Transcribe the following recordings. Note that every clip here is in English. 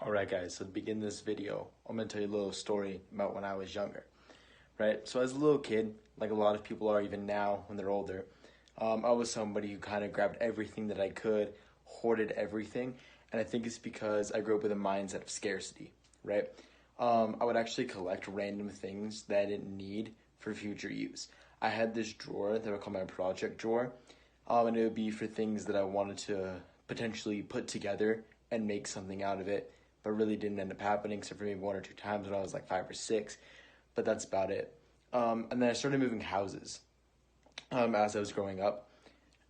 Alright guys, so to begin this video, I'm going to tell you a little story about when I was younger, right? So as a little kid, like a lot of people are even now when they're older, I was somebody who kind of grabbed everything that I could, hoarded everything, and I think it's because I grew up with a mindset of scarcity, right? I would actually collect random things that I didn't need for future use. I had this drawer that I would call my project drawer, and it would be for things that I wanted to potentially put together and make something out of it, but really didn't end up happening except for maybe one or two times when I was like 5 or 6, but that's about it. And then I started moving houses as I was growing up,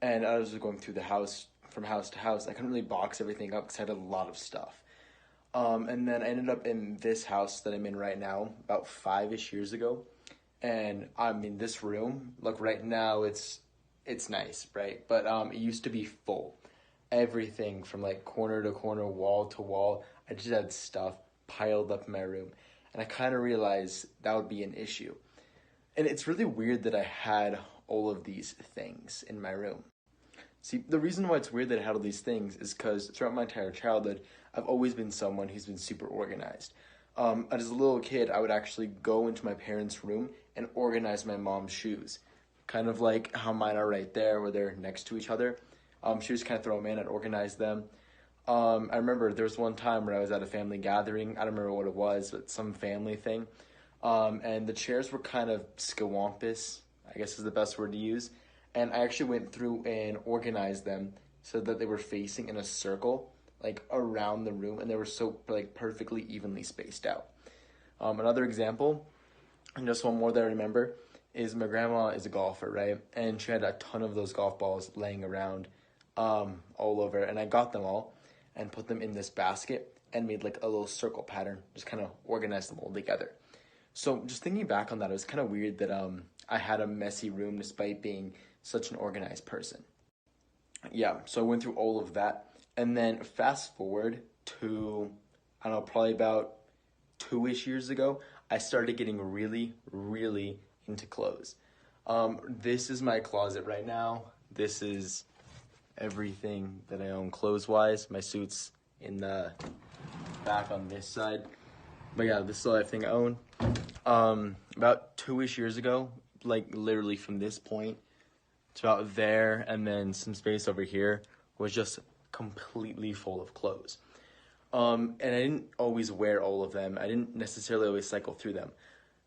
and I was going through the house from house to house. I couldn't really box everything up because I had a lot of stuff. And then I ended up in this house that I'm in right now about 5-ish years ago. And I mean, this room, look, right now it's nice, right? But it used to be full. Everything from like corner to corner, wall to wall. I just had stuff piled up in my room. And I kind of realized that would be an issue. And it's really weird that I had all of these things in my room. See, the reason why it's weird that I had all these things is because throughout my entire childhood, I've always been someone who's been super organized. As a little kid, I would actually go into my parents' room and organize my mom's shoes. Kind of like how mine are right there, where they're next to each other. She was kind of throw them in, I'd organize them. I remember there was one time where I was at a family gathering. I don't remember what it was, but some family thing. And the chairs were kind of scawampus, I guess is the best word to use. And I actually went through and organized them so that they were facing in a circle, like around the room, and they were so like perfectly evenly spaced out. Another example, and just one more that I remember, is my grandma is a golfer, right? And she had a ton of those golf balls laying around all over, and I got them all and put them in this basket and made like a little circle pattern, just kind of organized them all together. So just thinking back on that, it was kind of weird that I had a messy room despite being such an organized person. Yeah, so I went through all of that, and then fast forward to, I don't know, probably about 2-ish years ago, I started getting really, really into clothes. This is my closet right now. This is everything that I own clothes-wise. My suit's in the back on this side. But yeah, this is all everything I own. About 2-ish years ago, like literally from this point to about there, and then some space over here was just completely full of clothes. And I didn't always wear all of them. I didn't necessarily always cycle through them.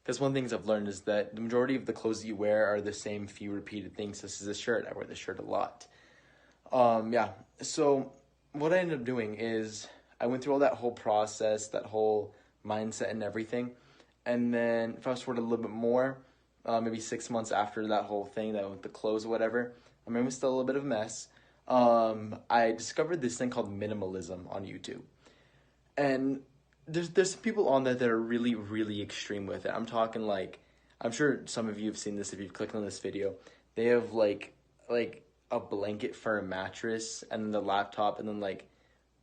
Because one of the things I've learned is that the majority of the clothes that you wear are the same few repeated things. This is a shirt. I wear this shirt a lot. Yeah, so what I ended up doing is I went through all that whole process, that whole mindset and everything. And then fast forward a little bit more, maybe 6 months after that whole thing, that with the clothes or whatever, I mean, it was still a little bit of a mess. I discovered this thing called minimalism on YouTube. And there's some people on there that are really, really extreme with it. I'm talking like, I'm sure some of you have seen this if you've clicked on this video. They have like a blanket for a mattress and then the laptop and then like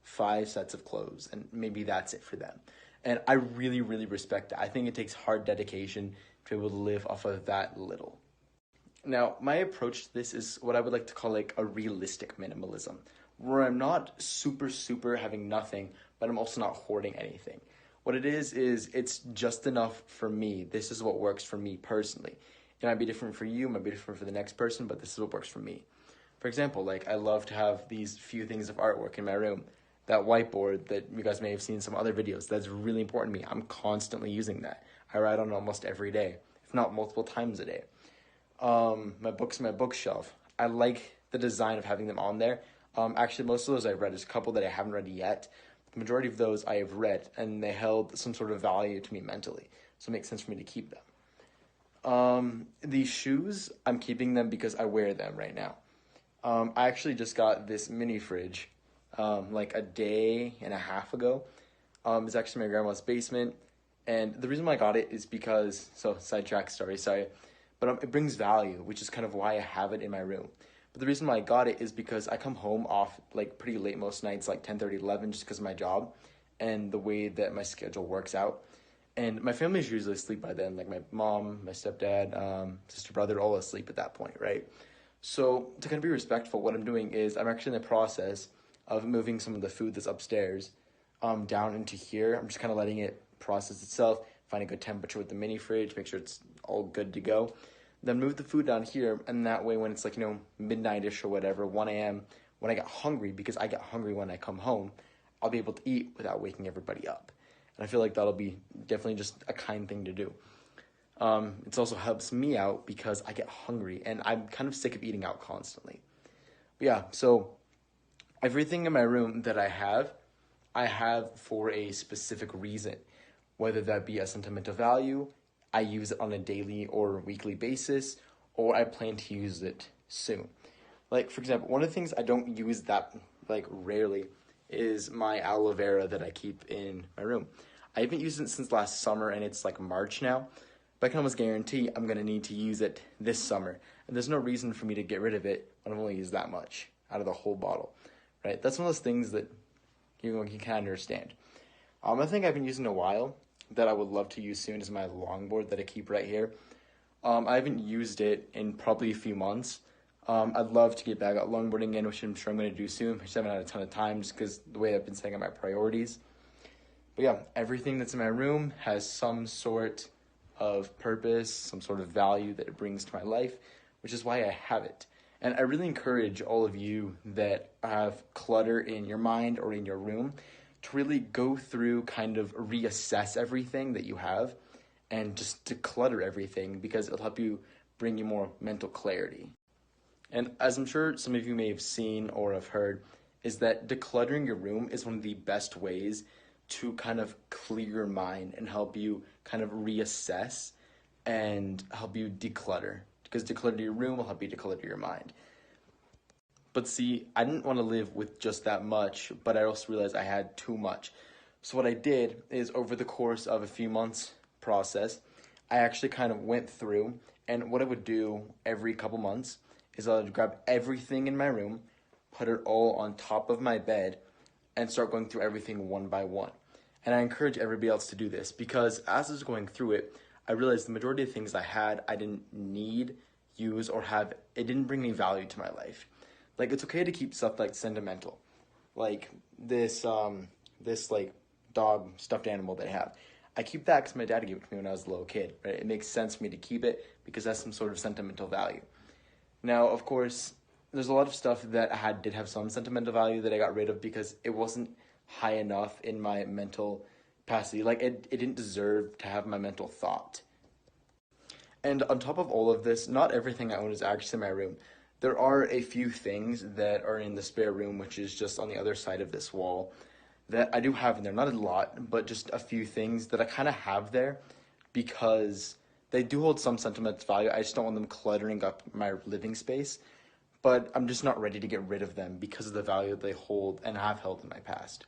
5 sets of clothes, and maybe that's it for them. And I really, really respect that. I think it takes hard dedication to be able to live off of that little. Now, my approach to this is what I would like to call like a realistic minimalism, where I'm not super having nothing, but I'm also not hoarding anything. What it is it's just enough for me. This is what works for me personally. It might be different for you, it might be different for the next person, but this is what works for me. For example, like I love to have these few things of artwork in my room. That whiteboard that you guys may have seen in some other videos, that's really important to me. I'm constantly using that. I write on it almost every day, if not multiple times a day. My books in my bookshelf. I like the design of having them on there. Actually, most of those I've read. There's a couple that I haven't read yet. The majority of those I have read, and they held some sort of value to me mentally. So it makes sense for me to keep them. These shoes, I'm keeping them because I wear them right now. I actually just got this mini fridge like a day and a half ago. It's actually my grandma's basement. And the reason why I got it is because, so sidetrack story, sorry. But it brings value, which is kind of why I have it in my room. But the reason why I got it is because I come home off like pretty late most nights, like 10:30, 11, just because of my job and the way that my schedule works out. And my family's usually asleep by then, like my mom, my stepdad, sister, brother, all asleep at that point, right? So to kind of be respectful, what I'm doing is I'm actually in the process of moving some of the food that's upstairs down into here. I'm just kind of letting it process itself, find a good temperature with the mini fridge, make sure it's all good to go. Then move the food down here, and that way when it's like, midnight-ish or whatever, 1 a.m., when I get hungry, because I get hungry when I come home, I'll be able to eat without waking everybody up. And I feel like that'll be definitely just a kind thing to do. It also helps me out because I get hungry, and I'm kind of sick of eating out constantly. But yeah, so everything in my room that I have for a specific reason, whether that be a sentimental value, I use it on a daily or weekly basis, or I plan to use it soon. Like, for example, one of the things I don't use that, rarely is my aloe vera that I keep in my room. I haven't used it since last summer, and it's March now, but I can almost guarantee I'm going to need to use it this summer. And there's no reason for me to get rid of it when I've only used that much out of the whole bottle, right? That's one of those things that you can understand. I think I've been using a while that I would love to use soon is my longboard that I keep right here. I haven't used it in probably a few months. I'd love to get back out longboarding again, which I'm sure I'm going to do soon. I just haven't had a ton of time just because the way I've been setting up my priorities. But yeah, everything that's in my room has some sort of purpose, some sort of value that it brings to my life, which is why I have it. And I really encourage all of you that have clutter in your mind or in your room to really go through, kind of reassess everything that you have and just declutter everything, because it'll help you bring you more mental clarity. And as I'm sure some of you may have seen or have heard, is that decluttering your room is one of the best ways to kind of clear your mind and help you kind of reassess and help you declutter. Because declutter your room will help you declutter your mind. But see, I didn't want to live with just that much, but I also realized I had too much. So what I did is, over the course of a few months process, I actually kind of went through, and what I would do every couple months is I would grab everything in my room, put it all on top of my bed, and start going through everything one by one. And I encourage everybody else to do this, because as I was going through it, I realized the majority of things I had, I didn't need, use, or have, it didn't bring any value to my life. Like, it's okay to keep stuff sentimental. Like this dog stuffed animal that I have. I keep that because my dad gave it to me when I was a little kid, right? It makes sense for me to keep it because that's some sort of sentimental value. Now, of course, there's a lot of stuff that did have some sentimental value that I got rid of because it wasn't high enough in my mental capacity. Like, it didn't deserve to have my mental thought. And on top of all of this, not everything I own is actually in my room. There are a few things that are in the spare room, which is just on the other side of this wall, that I do have in there. Not a lot, but just a few things that I kind of have there because they do hold some sentimental value. I just don't want them cluttering up my living space, but I'm just not ready to get rid of them because of the value that they hold and have held in my past.